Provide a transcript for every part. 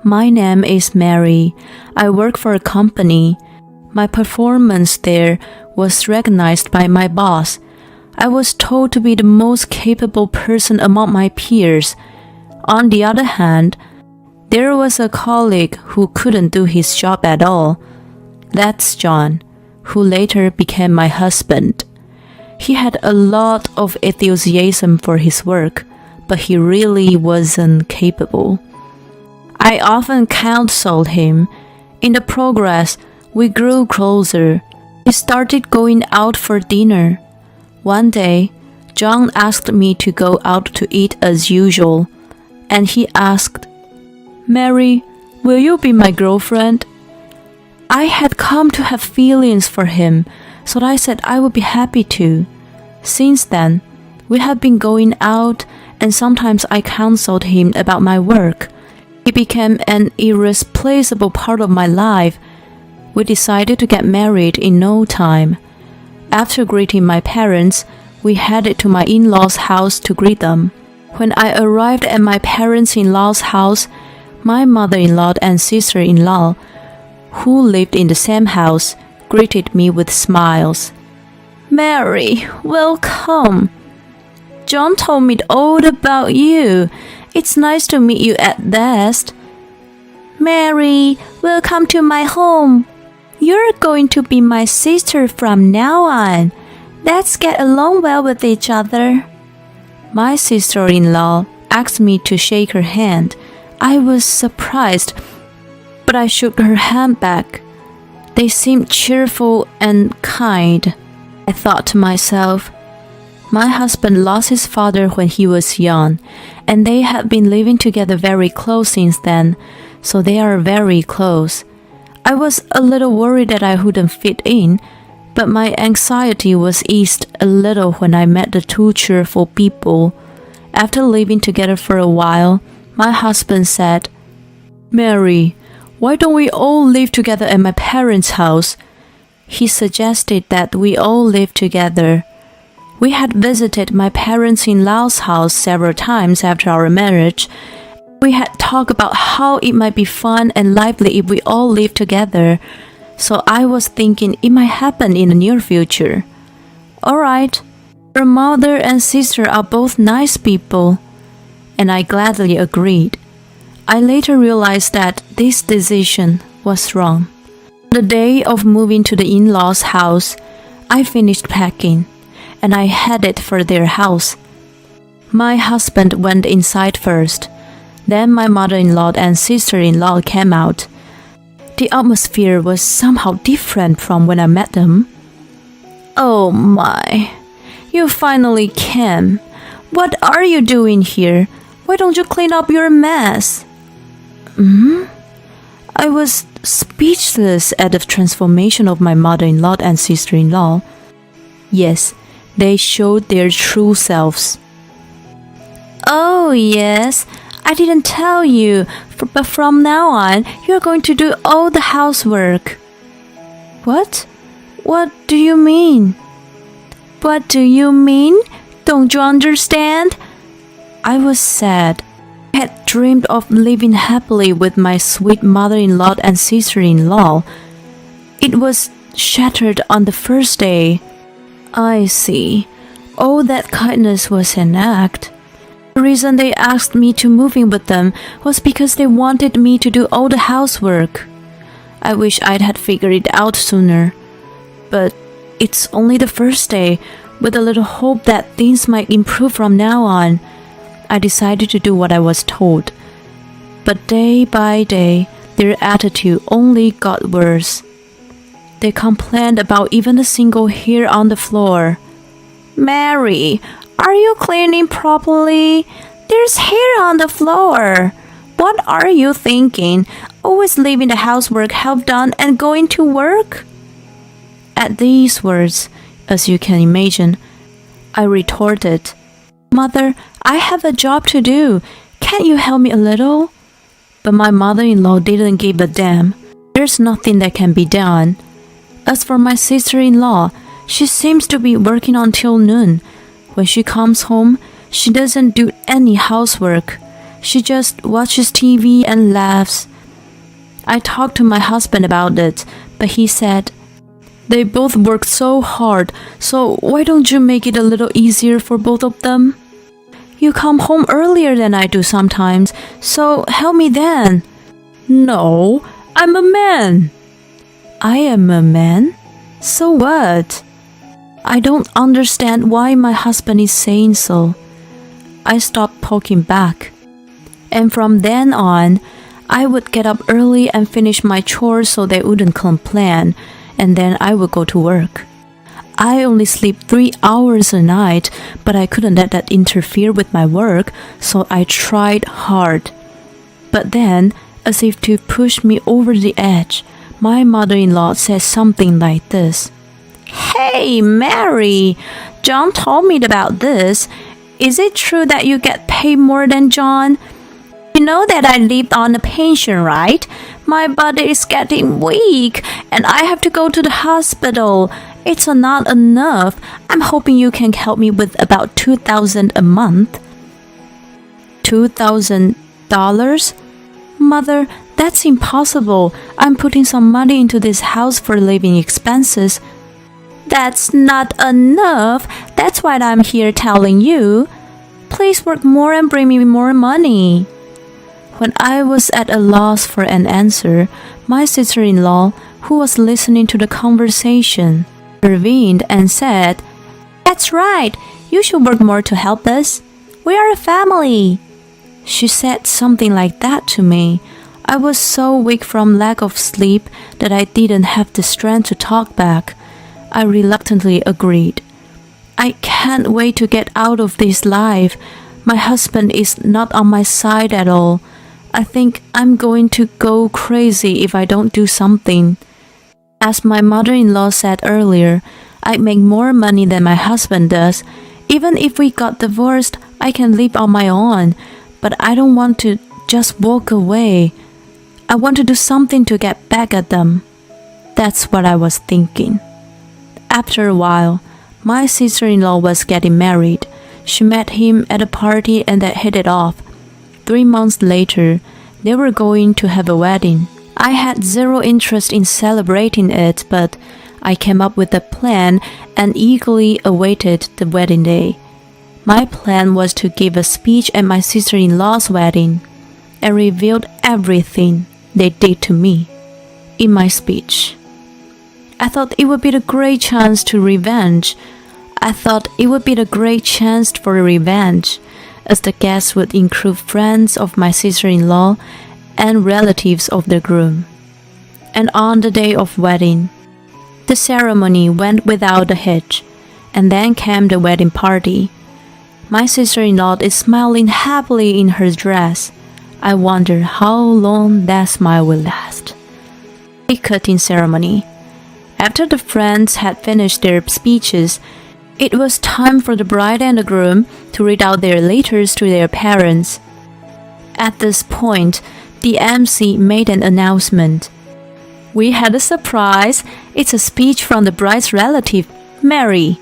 My name is Mary. I work for a company. My performance there was recognized by my boss. I was told to be the most capable person among my peers. On the other hand, there was a colleague who couldn't do his job at all. That's John, who later became my husband. He had a lot of enthusiasm for his work, but he really wasn't capable. I often counseled him. In the progress, we grew closer. We started going out for dinner. One day, John asked me to go out to eat as usual, and he asked, "Mary, will you be my girlfriend?" I had come to have feelings for him, so I said I would be happy to. Since then, we have been going out, and sometimes I counseled him about my work. He became an irreplaceable part of my life. We decided to get married in no time. After greeting my parents, we headed to my in-laws' house to greet them. When I arrived at my parents-in-law's house, my mother-in-law and sister-in-law, who lived in the same house, greeted me with smiles. "Mary, welcome. John told me all about you. It's nice to meet you at last. Mary, welcome to my home. You're going to be my sister from now on. Let's get along well with each other." My sister-in-law asked me to shake her hand. I was surprised, but I shook her hand back. They seemed cheerful and kind. I thought to myself, my husband lost his father when he was young, and they had been living together very close since then, so they are very close. I was a little worried that I wouldn't fit in, but my anxiety was eased a little when I met the two cheerful people. After living together for a while, my husband said, "Mary, why don't we all live together at my parents' house?" He suggested that we all live together. We had visited my parents-in-law's house several times after our marriage. We had talked about how it might be fun and lively if we all lived together, so I was thinking it might happen in the near future. "All right, your mother and sister are both nice people," and I gladly agreed. I later realized that this decision was wrong. The day of moving to the in-laws' house, I finished packing, and I headed for their house. My husband went inside first. Then my mother-in-law and sister-in-law came out. The atmosphere was somehow different from when I met them. "Oh my, you finally came. What are you doing here? Why don't you clean up your mess?" I was speechless at the transformation of my mother-in-law and sister-in-law. Yes, they showed their true selves. "Oh yes, I didn't tell you, but from now on, you're going to do all the housework." "What? What do you mean?" "What do you mean? Don't you understand?" I was sad. I had dreamed of living happily with my sweet mother-in-law and sister-in-law. It was shattered on the first day. I see. All that kindness was an act. The reason they asked me to move in with them was because they wanted me to do all the housework. I wish I'd had figured it out sooner. But it's only the first day, with a little hope that things might improve from now on. I decided to do what I was told. But day by day, their attitude only got worse. They complained about even a single hair on the floor. "Mary, are you cleaning properly? There's hair on the floor. What are you thinking? Always leaving the housework half done and going to work?" At these words, as you can imagine, I retorted, "Mother, I have a job to do. Can't you help me a little?" But my mother-in-law didn't give a damn. There's nothing that can be done. As for my sister-in-law, she seems to be working until noon. When she comes home, she doesn't do any housework. She just watches TV and laughs. I talked to my husband about it, but he said, they both work so hard, so why don't you make it a little easier for both of them? You come home earlier than I do sometimes, so help me then. No, I'm a man. I am a man? So what? I don't understand why my husband is saying so. I stopped poking back. And from then on, I would get up early and finish my chores so they wouldn't complain, and then I would go to work. I only sleep 3 hours a night, but I couldn't let that interfere with my work, so I tried hard. But then, as if to push me over the edge, my mother-in-law said something like this. Hey, Mary, John told me about this. Is it true that you get paid more than John? You know that I lived on a pension, right? My body is getting weak and I have to go to the hospital. It's not enough. I'm hoping you can help me with about $2,000 a month. $2,000? Mother, that's impossible. I'm putting some money into this house for living expenses. That's not enough. That's why I'm here telling you. Please work more and bring me more money. When I was at a loss for an answer, my sister-in-law, who was listening to the conversation, intervened and said, That's right. You should work more to help us. We are a family. She said something like that to me. I was so weak from lack of sleep that I didn't have the strength to talk back. I reluctantly agreed. I can't wait to get out of this life. My husband is not on my side at all. I think I'm going to go crazy if I don't do something. As my mother-in-law said earlier, I make more money than my husband does. Even if we got divorced, I can live on my own. But I don't want to just walk away. I want to do something to get back at them. That's what I was thinking. After a while, my sister-in-law was getting married. She met him at a party and they hit it off. 3 months later, they were going to have a wedding. I had zero interest in celebrating it, but I came up with a plan and eagerly awaited the wedding day. My plan was to give a speech at my sister-in-law's wedding. I revealed everything they did to me in my speech. I thought it would be a great chance for revenge, as the guests would include friends of my sister-in-law and relatives of the groom. And on the day of wedding, the ceremony went without a hitch, and then came the wedding party. My sister-in-law is smiling happily in her dress. I wonder how long that smile will last. A cutting ceremony. After the friends had finished their speeches, it was time for the bride and the groom to read out their letters to their parents. At this point, the MC made an announcement. We had a surprise. It's a speech from the bride's relative, Mary.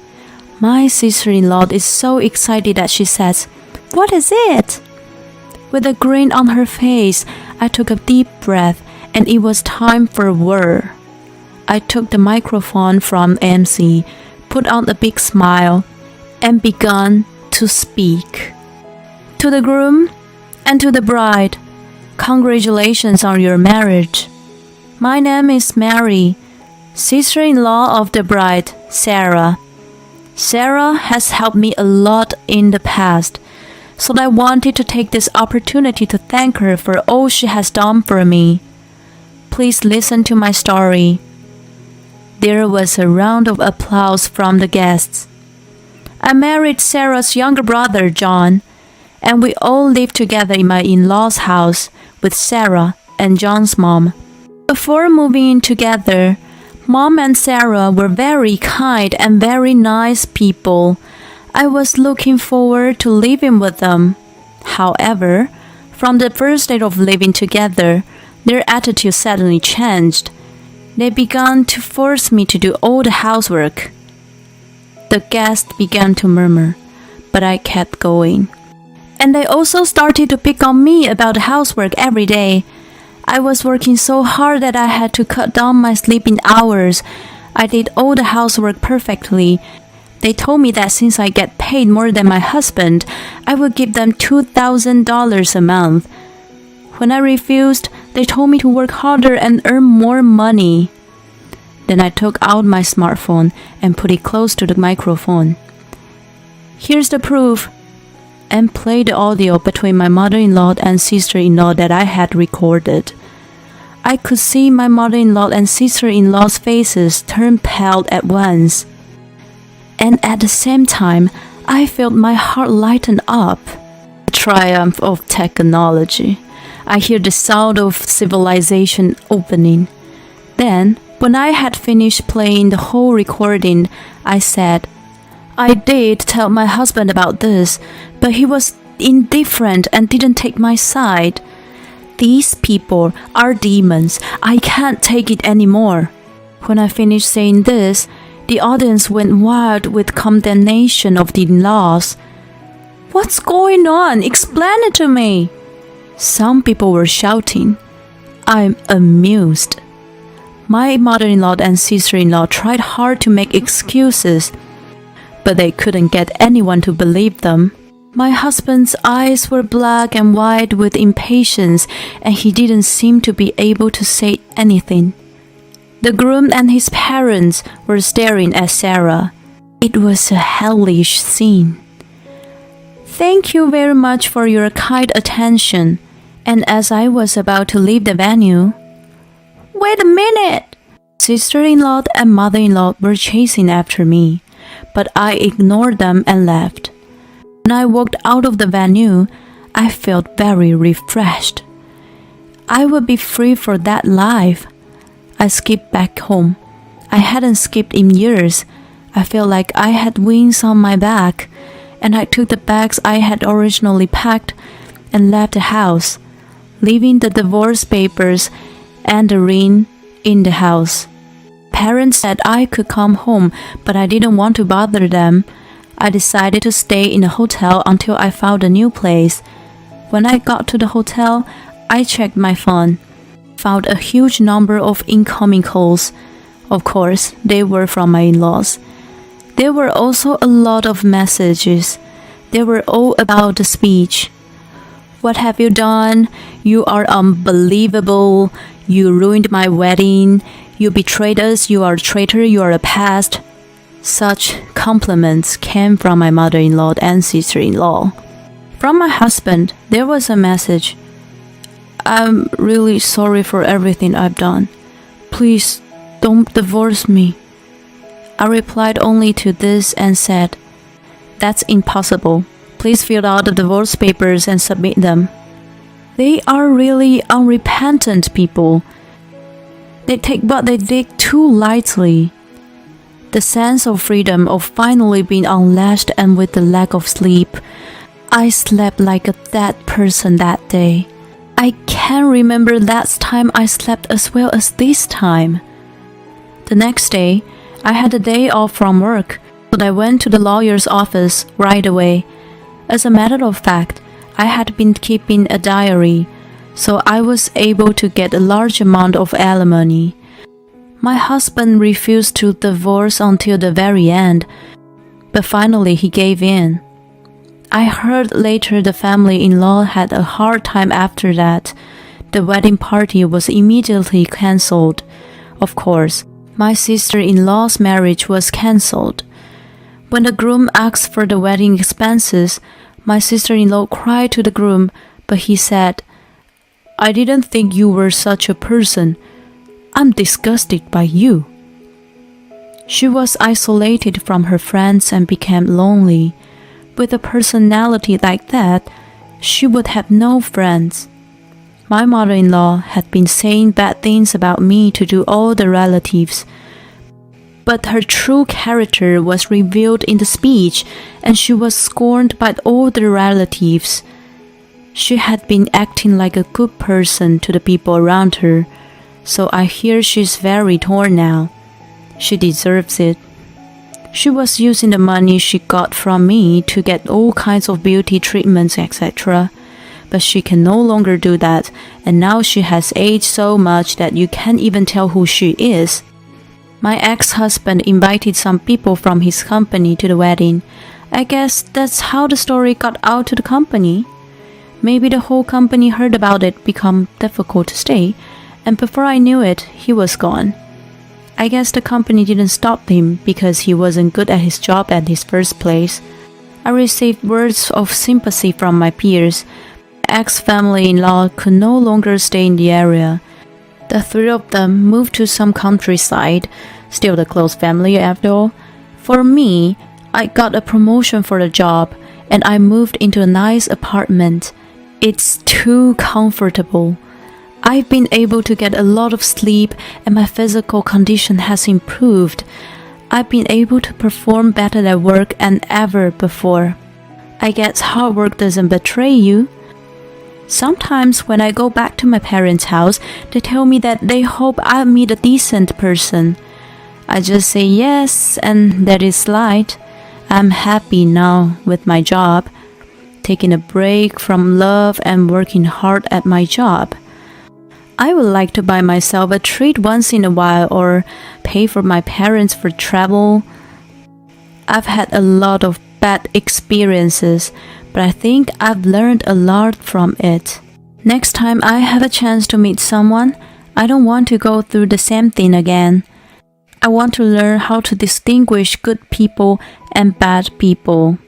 My sister-in-law is so excited that she says, What is it? With a grin on her face, I took a deep breath and it was time for a word. I took the microphone from MC, put on a big smile, and began to speak. To the groom and to the bride, congratulations on your marriage. My name is Mary, sister-in-law of the bride, Sarah. Sarah has helped me a lot in the past, so I wanted to take this opportunity to thank her for all she has done for me. Please listen to my story. There was a round of applause from the guests. I married Sarah's younger brother, John, and we all lived together in my in-laws' house with Sarah and John's mom. Before moving in together, Mom and Sarah were very kind and very nice people. I was looking forward to living with them. However, from the first day of living together, their attitude suddenly changed. They began to force me to do all the housework. The guests began to murmur, but I kept going. And they also started to pick on me about the housework every day. I was working so hard that I had to cut down my sleeping hours. I did all the housework perfectly. They told me that since I get paid more than my husband, I would give them $2,000 a month. When I refused, they told me to work harder and earn more money. Then I took out my smartphone and put it close to the microphone. Here's the proof, and played the audio between my mother-in-law and sister-in-law that I had recorded. I could see my mother-in-law and sister-in-law's faces turn pale at once. And at the same time, I felt my heart lighten up. The triumph of technology. I hear the sound of civilization opening. Then, when I had finished playing the whole recording, I said, I did tell my husband about this, but he was indifferent and didn't take my side. These people are demons. I can't take it anymore. When I finished saying this, the audience went wild with condemnation of the in-laws. What's going on? Explain it to me. Some people were shouting. I'm amused. My mother-in-law and sister-in-law tried hard to make excuses, but they couldn't get anyone to believe them. My husband's eyes were black and white with impatience, and he didn't seem to be able to say anything. The groom and his parents were staring at Sarah. It was a hellish scene. Thank you very much for your kind attention. And as I was about to leave the venue, wait a minute! Sister-in-law and mother-in-law were chasing after me, but I ignored them and left. When I walked out of the venue, I felt very refreshed. I would be free for that life. I skipped back home. I hadn't skipped in years. I felt like I had wings on my back, and I took the bags I had originally packed and left the house, leaving the divorce papers and the ring in the house. Parents said I could come home, but I didn't want to bother them. I decided to stay in a hotel until I found a new place. When I got to the hotel, I checked my phone, found a huge number of incoming calls. Of course, they were from my in-laws. There were also a lot of messages. They were all about the speech. What have you done? You are unbelievable. You ruined my wedding. You betrayed us. You are a traitor. You are a pest. Such compliments came from my mother-in-law and sister-in-law. From my husband, there was a message. I'm really sorry for everything I've done. Please don't divorce me. I replied only to this and said, That's impossible. Please fill out the divorce papers and submit them. They are really unrepentant people. They take what they did too lightly. The sense of freedom of finally being unlatched, and with the lack of sleep, I slept like a dead person that day. I can't remember last time I slept as well as this time. The next day, I had a day off from work, but I went to the lawyer's office right away. As a matter of fact, I had been keeping a diary, so I was able to get a large amount of alimony. My husband refused to divorce until the very end, but finally he gave in. I heard later the family-in-law had a hard time after that. The wedding party was immediately cancelled. Of course, my sister-in-law's marriage was cancelled. When the groom asked for the wedding expenses, my sister-in-law cried to the groom, but he said, I didn't think you were such a person. I'm disgusted by you. She was isolated from her friends and became lonely. With a personality like that, she would have no friends. My mother-in-law had been saying bad things about me to all the relatives, but her true character was revealed in the speech, and she was scorned by all the relatives. She had been acting like a good person to the people around her, so I hear she's very torn now. She deserves it. She was using the money she got from me to get all kinds of beauty treatments, etc. but she can no longer do that, and now she has aged so much that you can't even tell who she is. My ex-husband invited some people from his company to the wedding. I guess that's how the story got out to the company. Maybe the whole company heard about it become difficult to stay, and before I knew it, he was gone. I guess the company didn't stop him because he wasn't good at his job at his first place. I received words of sympathy from my peers. My ex-family-in-law could no longer stay in the area. The three of them moved to some countryside, still the close family after all. For me, I got a promotion for the job, and I moved into a nice apartment. It's too comfortable. I've been able to get a lot of sleep, and my physical condition has improved. I've been able to perform better at work than ever before. I guess hard work doesn't betray you. Sometimes when I go back to my parents' house, they tell me that they hope I'll meet a decent person. I just say yes, and that is light. I'm happy now with my job, taking a break from love and working hard at my job. I would like to buy myself a treat once in a while or pay for my parents for travel. I've had a lot of bad experiences, but I think I've learned a lot from it. Next time I have a chance to meet someone, I don't want to go through the same thing again. I want to learn how to distinguish good people and bad people.